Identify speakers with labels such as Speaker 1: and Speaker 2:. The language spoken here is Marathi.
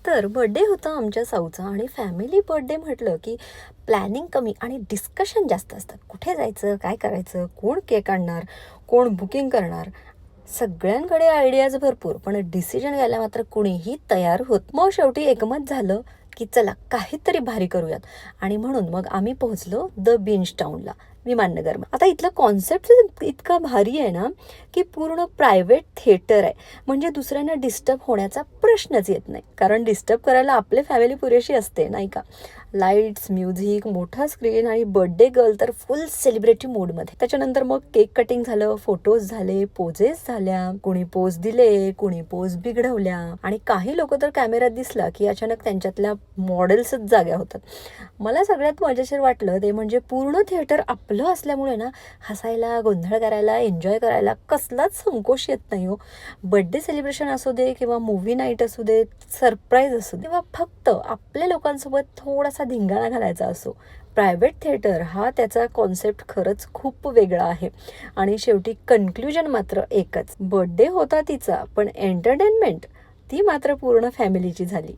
Speaker 1: तर बर्थडे होता आमच्या साऊचा आणि फॅमिली बर्थडे म्हटलं की प्लॅनिंग कमी आणि डिस्कशन जास्त असतात. कुठे जायचं, काय करायचं, कोण केक आणणार, कोण बुकिंग करणार. सगळ्यांकडे आयडियाज भरपूर, पण डिसिजन घ्यायला मात्र कुणीही तयार होत. मग शेवटी एकमत झालं की चला काहीतरी भारी करूयात. आणि म्हणून मग आम्ही पोहोचलो द बीन्च टाऊनला, विमाननगरमा. आता इथलं कॉन्सेप्ट इतका भारी आहे ना, की पूर्ण प्रायव्हेट थिएटर आहे. म्हणजे दुसऱ्यांना डिस्टर्ब होण्याचा प्रश्नच येत नाही, कारण डिस्टर्ब करायला आपले फॅमिली पुरेशी असते नाही का. लाईट्स, म्युझिक, मोठा स्क्रीन आणि बर्थडे गर्ल तर फुल सेलिब्रिटी मूडमध्ये. त्याच्यानंतर मग केक कटिंग झालं, फोटोज झाले, पोजेस झाल्या, कुणी पोज दिले, कुणी पोज बिघडवल्या. आणि काही लोक तर कॅमेऱ्यात दिसला की अचानक त्यांच्यातल्या मॉडेल्सच जाग्या होतात. मला सगळ्यात मजेशीर वाटलं ते म्हणजे पूर्ण थिएटर आपलं असल्यामुळे ना, हसायला, गोंधळ करायला, एन्जॉय करायला कसलाच संकोच येत नाही हो. बर्थडे सेलिब्रेशन असू दे किंवा मूव्ही नाईट असू दे, सरप्राईज असू दे किंवा फक्त आपल्या लोकांसोबत थोडासा धिंगाणा घालायचा असो, प्रायव्हेट थिएटर हा त्याचा कॉन्सेप्ट खरंच खूप वेगळा आहे. आणि शेवटी कन्क्ल्युजन मात्र एकच, बर्थडे होता तिचा, पण एंटरटेनमेंट ती मात्र पूर्ण फॅमिलीची झाली.